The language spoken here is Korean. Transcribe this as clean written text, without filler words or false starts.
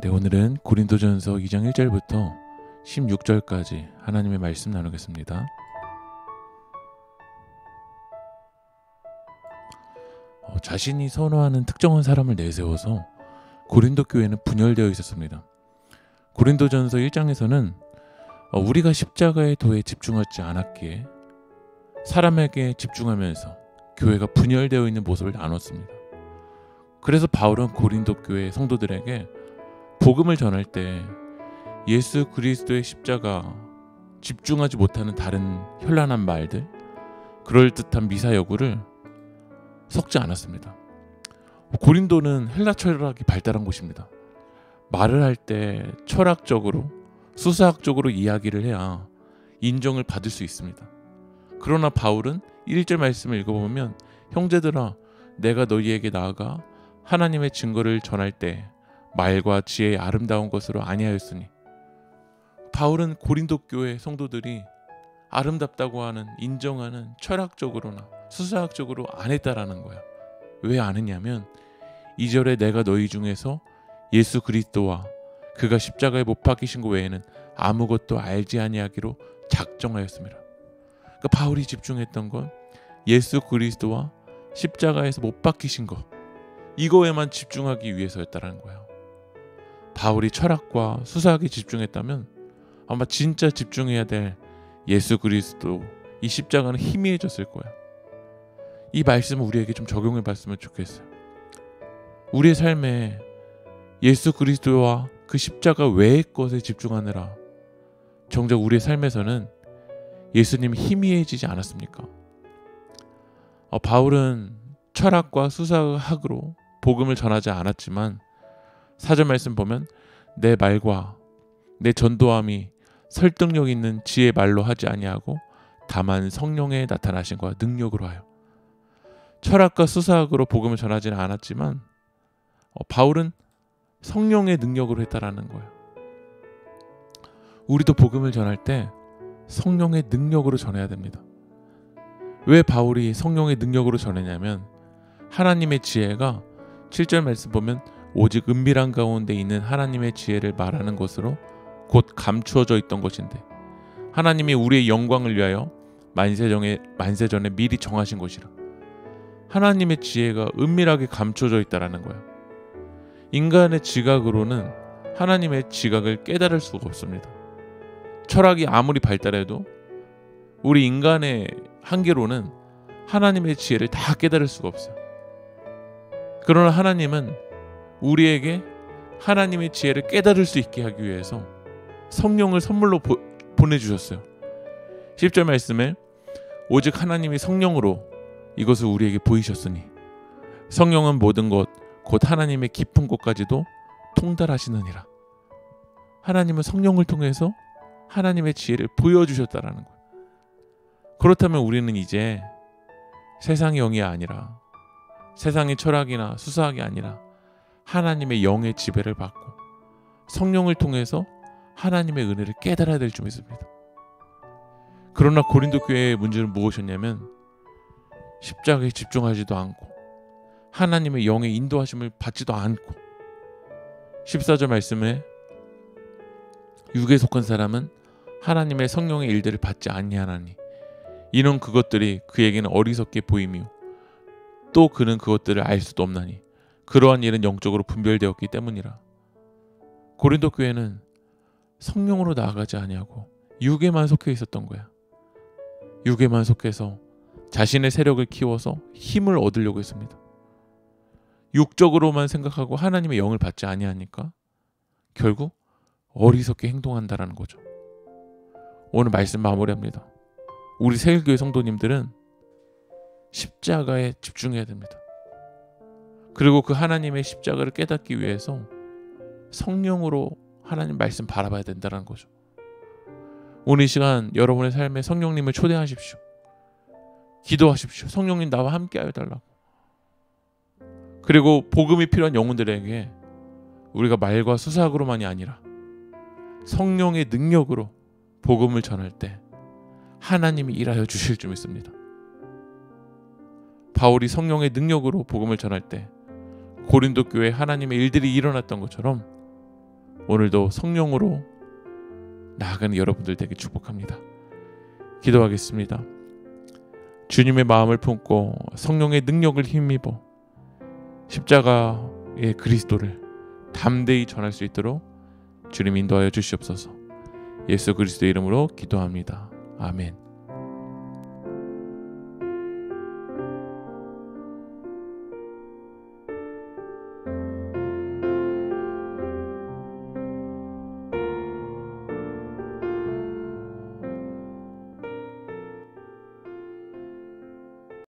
네, 오늘은 고린도전서 2장 1절부터 16절까지 하나님의 말씀 나누겠습니다. 자신이 선호하는 특정한 사람을 내세워서 고린도 교회는 분열되어 있었습니다. 고린도전서 1장에서는 우리가 십자가의 도에 집중하지 않았기에 사람에게 집중하면서 교회가 분열되어 있는 모습을 나눴습니다. 그래서 바울은 고린도 교회 성도들에게 복음을 전할 때 예수 그리스도의 십자가, 집중하지 못하는 다른 현란한 말들, 그럴듯한 미사여구를 섞지 않았습니다. 고린도는 헬라 철학이 발달한 곳입니다. 말을 할 때 철학적으로, 수사학적으로 이야기를 해야 인정을 받을 수 있습니다. 그러나 바울은 1절 말씀을 읽어보면, 형제들아 내가 너희에게 나아가 하나님의 증거를 전할 때 말과 지혜의 아름다운 것으로 아니하였으니, 바울은 고린도 교회 성도들이 아름답다고 하는, 인정하는 철학적으로나 수사학적으로 안 했다라는 거야. 왜 안 했냐면 2절에 내가 너희 중에서 예수 그리스도와 그가 십자가에 못 박히신 것 외에는 아무것도 알지 아니하기로 작정하였습니다. 그러니까 바울이 집중했던 건 예수 그리스도와 십자가에서 못 박히신 것, 이거에만 집중하기 위해서였다라는 거예요. 바울이 철학과 수사학에 집중했다면 아마 진짜 집중해야 될 예수 그리스도, 이 십자가는 희미해졌을 거야. 이 말씀을 우리에게 좀 적용해 봤으면 좋겠어요. 우리의 삶에 예수 그리스도와 그 십자가 외의 것에 집중하느라 정작 우리의 삶에서는 예수님이 희미해지지 않았습니까? 바울은 철학과 수사학으로 복음을 전하지 않았지만 4절 말씀 보면 내 말과 내 전도함이 설득력 있는 지혜 말로 하지 아니하고 다만 성령의 나타나신과 능력으로 하여. 철학과 수사학으로 복음을 전하지는 않았지만 바울은 성령의 능력으로 했다라는 거예요. 우리도 복음을 전할 때 성령의 능력으로 전해야 됩니다. 왜 바울이 성령의 능력으로 전했냐면 하나님의 지혜가 7절 말씀 보면 오직 은밀한 가운데 있는 하나님의 지혜를 말하는 것으로 곧 감추어져 있던 것인데 하나님이 우리의 영광을 위하여 만세전에 미리 정하신 것이라. 하나님의 지혜가 은밀하게 감춰져 있다라는 거예요. 인간의 지각으로는 하나님의 지각을 깨달을 수가 없습니다. 철학이 아무리 발달해도 우리 인간의 한계로는 하나님의 지혜를 다 깨달을 수가 없어요. 그러나 하나님은 우리에게 하나님의 지혜를 깨달을 수 있게 하기 위해서 성령을 선물로 보내주셨어요. 10절 말씀에 오직 하나님이 성령으로 이것을 우리에게 보이셨으니 성령은 모든 것 곧 하나님의 깊은 곳까지도 통달하시느니라. 하나님은 성령을 통해서 하나님의 지혜를 보여주셨다라는 거예요. 그렇다면 우리는 이제 세상의 영이 아니라, 세상의 철학이나 수사학이 아니라 하나님의 영의 지배를 받고 성령을 통해서 하나님의 은혜를 깨달아야 될 줄 믿습니다. 그러나 고린도 교회의 문제는 무엇이었냐면 십자가에 집중하지도 않고 하나님의 영의 인도하심을 받지도 않고 14절 말씀에 육에 속한 사람은 하나님의 성령의 일들을 받지 아니하나니 이는 그것들이 그에게는 어리석게 보이며 또 그는 그것들을 알 수도 없나니 그러한 일은 영적으로 분별되었기 때문이라. 고린도 교회는 성령으로 나아가지 아니하고 육에만 속해 있었던 거야. 육에만 속해서 자신의 세력을 키워서 힘을 얻으려고 했습니다. 육적으로만 생각하고 하나님의 영을 받지 아니하니까 결국 어리석게 행동한다라는 거죠. 오늘 말씀 마무리합니다. 우리 새길교회 성도님들은 십자가에 집중해야 됩니다. 그리고 그 하나님의 십자가를 깨닫기 위해서 성령으로 하나님 말씀 바라봐야 된다는 거죠. 오늘 이 시간 여러분의 삶에 성령님을 초대하십시오. 기도하십시오. 성령님 나와 함께 하여 달라고. 그리고 복음이 필요한 영혼들에게 우리가 말과 수사학으로만이 아니라 성령의 능력으로 복음을 전할 때 하나님이 일하여 주실 줄 믿습니다. 바울이 성령의 능력으로 복음을 전할 때 고린도 교회에 하나님의 일들이 일어났던 것처럼 오늘도 성령으로 나아가는 여러분들 되게 축복합니다. 기도하겠습니다. 주님의 마음을 품고 성령의 능력을 힘입어 십자가의 그리스도를 담대히 전할 수 있도록 주님 인도하여 주시옵소서. 예수 그리스도의 이름으로 기도합니다. 아멘.